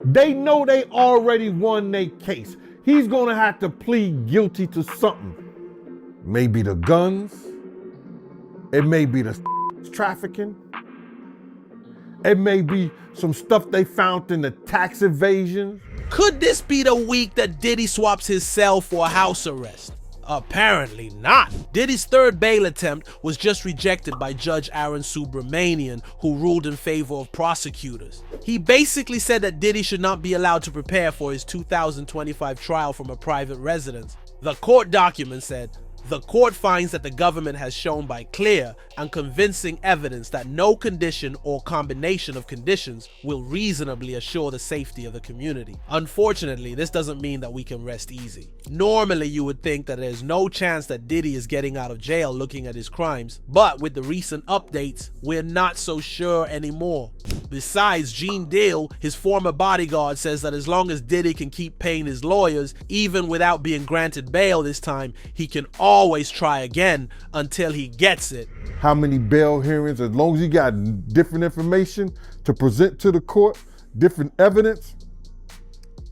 They know they already won their case. He's gonna have to plead guilty to something. Maybe the guns, it may be the trafficking, it may be some stuff they found in the tax evasion. Could this be the week that Diddy swaps his cell for a house arrest? Apparently not. Diddy's third bail attempt was just rejected by Judge Arun Subramanian, who ruled in favor of prosecutors. He basically said that Diddy should not be allowed to prepare for his 2025 trial from a private residence. The court document said, "The court finds that the government has shown by clear and convincing evidence that no condition or combination of conditions will reasonably assure the safety of the community." Unfortunately, this doesn't mean that we can rest easy. Normally, you would think that there's no chance that Diddy is getting out of jail looking at his crimes, but with the recent updates, we're not so sure anymore. Besides, Gene Deal, his former bodyguard, says that as long as Diddy can keep paying his lawyers, even without being granted bail this time, he can always try again until he gets it. How many bail hearings, as long as you got different information to present to the court, different evidence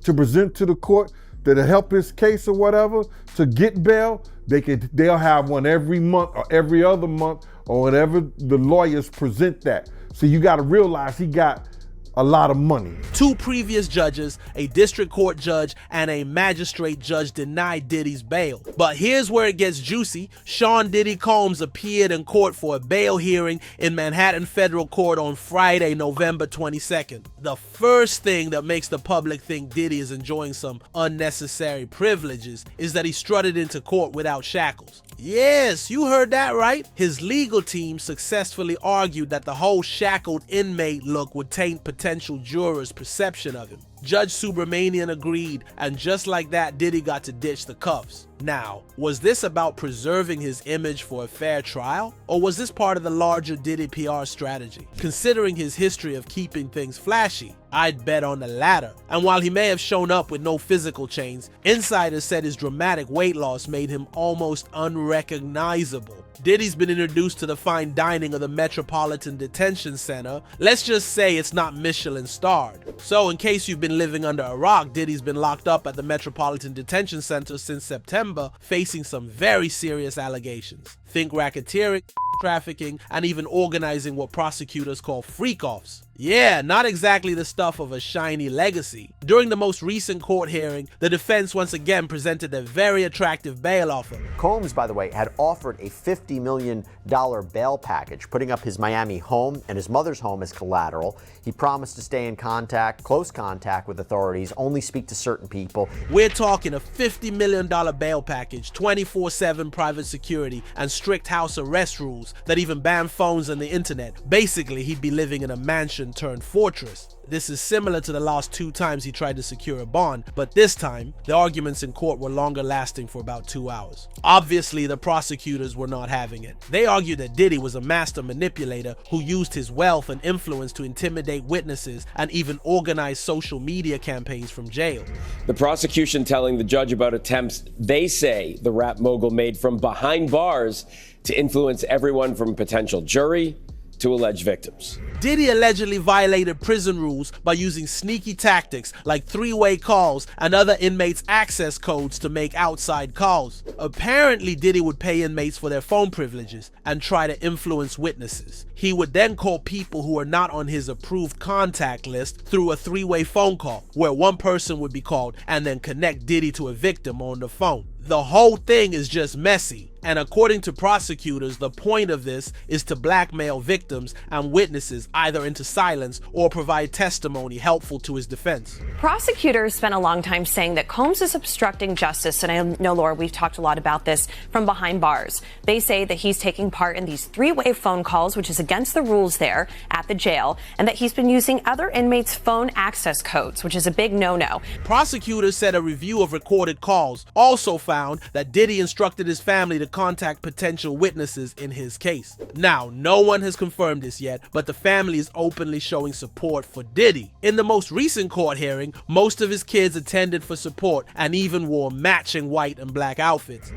to present to the court that'll help his case or whatever, to get bail, they'll have one every month or every other month or whatever the lawyers present that. So you gotta realize he got a lot of money. Two previous judges, a district court judge and a magistrate judge, denied Diddy's bail. But here's where it gets juicy. Sean Diddy Combs appeared in court for a bail hearing in Manhattan Federal Court on Friday, November 22nd. The first thing that makes the public think Diddy is enjoying some unnecessary privileges is that he strutted into court without shackles. Yes, you heard that right. His legal team successfully argued that the whole shackled inmate look would taint potential jurors' perception of him. Judge Subramanian agreed, and just like that, Diddy got to ditch the cuffs. Now, was this about preserving his image for a fair trial? Or was this part of the larger Diddy PR strategy? Considering his history of keeping things flashy, I'd bet on the latter. And while he may have shown up with no physical chains, insiders said his dramatic weight loss made him almost unrecognizable. Diddy's been introduced to the fine dining of the Metropolitan Detention Center. Let's just say it's not Michelin starred. So in case you've been living under a rock, Diddy's been locked up at the Metropolitan Detention Center since September, facing some very serious allegations. Think racketeering, trafficking, and even organizing what prosecutors call freak-offs. Yeah, not exactly the stuff of a shiny legacy. During the most recent court hearing, the defense once again presented a very attractive bail offer. Combs, by the way, had offered a $50 million bail package, putting up his Miami home and his mother's home as collateral. He promised to stay in close contact with authorities, only speak to certain people. We're talking a $50 million bail package, 24/7 private security, and strict house arrest rules that even ban phones and the internet. Basically, he'd be living in a mansion turned fortress. This is similar to the last two times he tried to secure a bond, but this time, the arguments in court were longer, lasting for about 2 hours. Obviously, the prosecutors were not having it. They argued that Diddy was a master manipulator who used his wealth and influence to intimidate witnesses and even organize social media campaigns from jail. The prosecution telling the judge about attempts they say the rap mogul made from behind bars to influence everyone from potential jury to alleged victims. Diddy allegedly violated prison rules by using sneaky tactics like three-way calls and other inmates' access codes to make outside calls. Apparently, Diddy would pay inmates for their phone privileges and try to influence witnesses. He would then call people who are not on his approved contact list through a three-way phone call, where one person would be called and then connect Diddy to a victim on the phone. The whole thing is just messy, and according to prosecutors, the point of this is to blackmail victims and witnesses either into silence or provide testimony helpful to his defense. Prosecutors spent a long time saying that Combs is obstructing justice, and I know, Laura, we've talked a lot about this, from behind bars. They say that he's taking part in these three-way phone calls, which is against the rules there at the jail, and that he's been using other inmates' phone access codes, which is a big no-no. Prosecutors said a review of recorded calls also found that Diddy instructed his family to contact potential witnesses in his case. Now, no one has confirmed this yet, but the family is openly showing support for Diddy. In the most recent court hearing, most of his kids attended for support and even wore matching white and black outfits.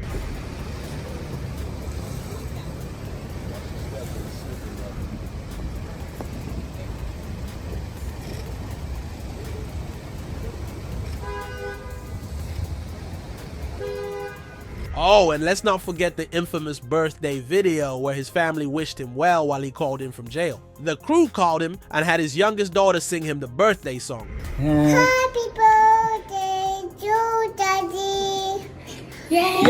Oh, and let's not forget the infamous birthday video where his family wished him well while he called in from jail. The crew called him and had his youngest daughter sing him the birthday song. Happy birthday to Daddy. Yay!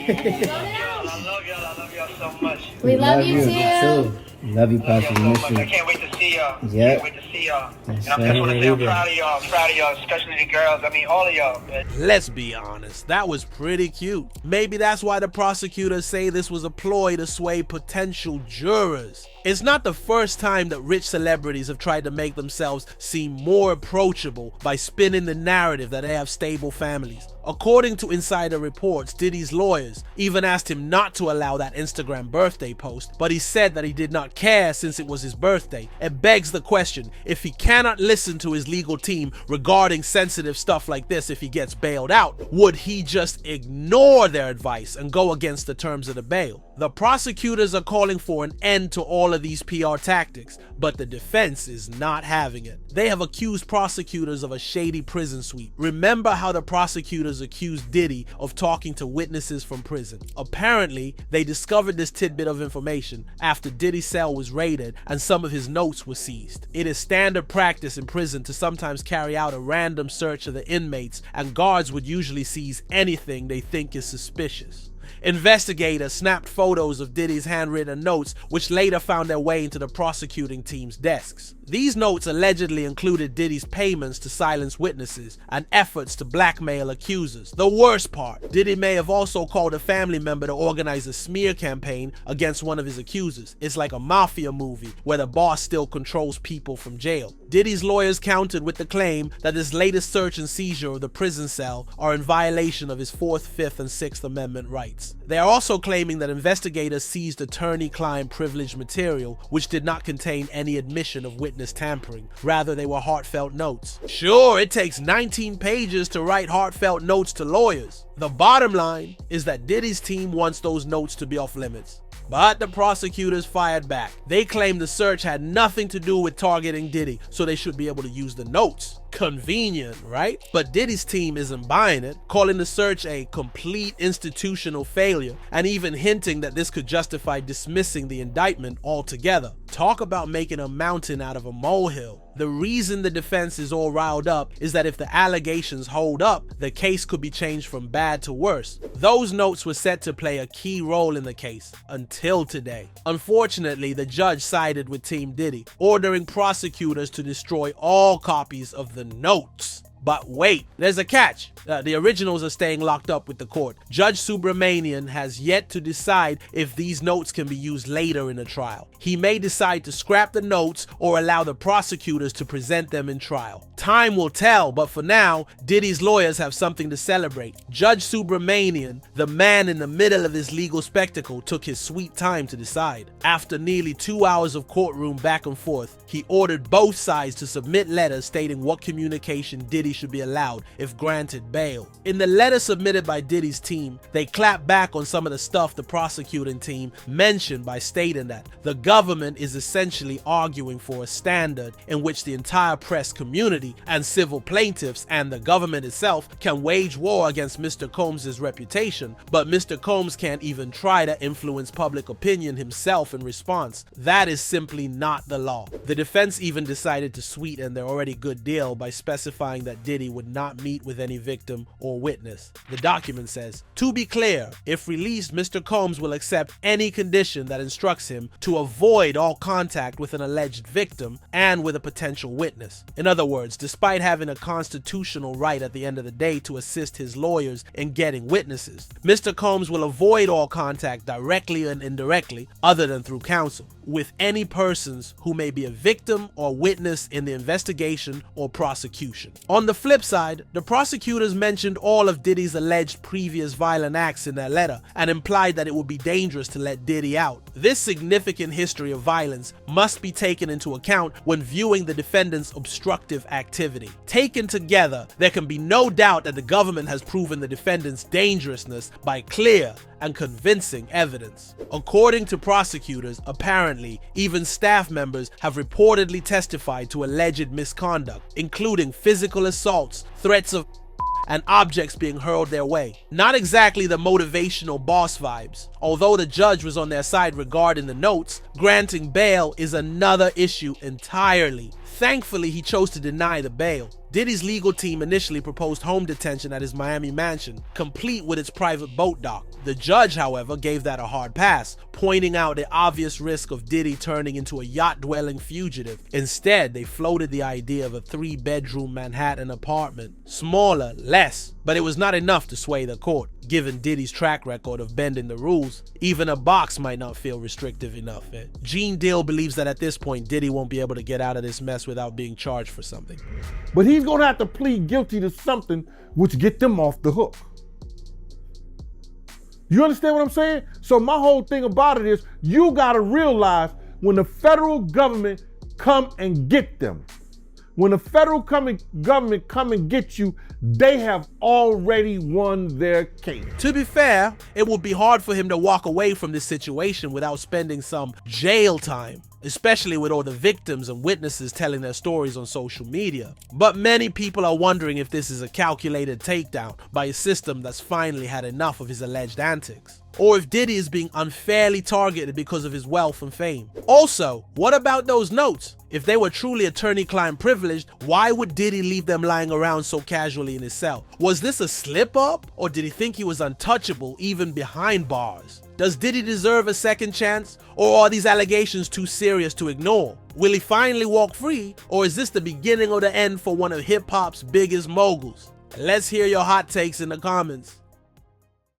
I love y'all so much. We love you too. Love you, Pastor. So much. I can't wait to see y'all. Yeah. Can't wait to see y'all. And I just want to say I'm proud of y'all. I'm proud of y'all, especially the girls. I mean, all of y'all. Man. Let's be honest, that was pretty cute. Maybe that's why the prosecutors say this was a ploy to sway potential jurors. It's not the first time that rich celebrities have tried to make themselves seem more approachable by spinning the narrative that they have stable families. According to insider reports, Diddy's lawyers even asked him not to allow that Instagram birthday post, but he said that he did not care since it was his birthday. It begs the question, if he cannot listen to his legal team regarding sensitive stuff like this if he gets bailed out, would he just ignore their advice and go against the terms of the bail? The prosecutors are calling for an end to all of these PR tactics, but the defense is not having it. They have accused prosecutors of a shady prison sweep. Remember how the prosecutors accused Diddy of talking to witnesses from prison. Apparently, they discovered this tidbit of information after Diddy's cell was raided and some of his notes were seized. It is standard practice in prison to sometimes carry out a random search of the inmates, and guards would usually seize anything they think is suspicious. Investigators snapped photos of Diddy's handwritten notes, which later found their way into the prosecuting team's desks. These notes allegedly included Diddy's payments to silence witnesses and efforts to blackmail accusers. The worst part, Diddy may have also called a family member to organize a smear campaign against one of his accusers. It's like a mafia movie where the boss still controls people from jail. Diddy's lawyers countered with the claim that this latest search and seizure of the prison cell are in violation of his 4th, 5th, and 6th Amendment rights. They are also claiming that investigators seized attorney-client privilege material which did not contain any admission of witness tampering. Rather, they were heartfelt notes. Sure, it takes 19 pages to write heartfelt notes to lawyers. The bottom line is that Diddy's team wants those notes to be off limits. But the prosecutors fired back. They claimed the search had nothing to do with targeting Diddy, so they should be able to use the notes. Convenient, right? But Diddy's team isn't buying it, calling the search a complete institutional failure, and even hinting that this could justify dismissing the indictment altogether. Talk about making a mountain out of a molehill. The reason the defense is all riled up is that if the allegations hold up, the case could be changed from bad to worse. Those notes were set to play a key role in the case until today. Unfortunately, the judge sided with Team Diddy, ordering prosecutors to destroy all copies of the notes. But wait, there's a catch. The originals are staying locked up with the court. Judge Subramanian has yet to decide if these notes can be used later in the trial. He may decide to scrap the notes or allow the prosecutors to present them in trial. Time will tell, but for now, Diddy's lawyers have something to celebrate. Judge Subramanian, the man in the middle of this legal spectacle, took his sweet time to decide. After nearly 2 hours of courtroom back and forth, he ordered both sides to submit letters stating what communication Diddy should be allowed if granted bail. In the letter submitted by Diddy's team, they clapped back on some of the stuff the prosecuting team mentioned by stating that the government is essentially arguing for a standard in which the entire press community and civil plaintiffs and the government itself can wage war against Mr. Combs' reputation, but Mr. Combs can't even try to influence public opinion himself in response. That is simply not the law. The defense even decided to sweeten their already good deal by specifying that Diddy would not meet with any victim or witness. The document says, to be clear, if released, Mr. Combs will accept any condition that instructs him to avoid all contact with an alleged victim and with a potential witness. In other words, despite having a constitutional right at the end of the day to assist his lawyers in getting witnesses, Mr. Combs will avoid all contact directly and indirectly, other than through counsel, with any persons who may be a victim or witness in the investigation or prosecution. On the flip side, the prosecutors mentioned all of Diddy's alleged previous violent acts in their letter and implied that it would be dangerous to let Diddy out. This significant history of violence must be taken into account when viewing the defendant's obstructive activity. Taken together, there can be no doubt that the government has proven the defendant's dangerousness by clear and convincing evidence. According to prosecutors, apparently, even staff members have reportedly testified to alleged misconduct, including physical assaults, threats of and objects being hurled their way. Not exactly the motivational boss vibes. Although the judge was on their side regarding the notes, granting bail is another issue entirely. Thankfully, he chose to deny the bail. Diddy's legal team initially proposed home detention at his Miami mansion, complete with its private boat dock. The judge, however, gave that a hard pass, pointing out the obvious risk of Diddy turning into a yacht-dwelling fugitive. Instead, they floated the idea of a 3-bedroom Manhattan apartment. Smaller, less, but it was not enough to sway the court. Given Diddy's track record of bending the rules, even a box might not feel restrictive enough. Gene Dill believes that at this point, Diddy won't be able to get out of this mess without being charged for something. But he's gonna have to plead guilty to something which get them off the hook. You understand what I'm saying? So my whole thing about it is, you gotta realize when the federal government come and get them, when the federal government come and get you, they have already won their case. To be fair, it would be hard for him to walk away from this situation without spending some jail time, especially with all the victims and witnesses telling their stories on social media. But many people are wondering if this is a calculated takedown by a system that's finally had enough of his alleged antics. Or if Diddy is being unfairly targeted because of his wealth and fame. Also, what about those notes? If they were truly attorney-client privileged, why would Diddy leave them lying around so casually in his cell? Was this a slip-up, or did he think he was untouchable even behind bars? Does Diddy deserve a second chance, or are these allegations too serious to ignore? Will he finally walk free, or is this the beginning of the end for one of hip-hop's biggest moguls? Let's hear your hot takes in the comments.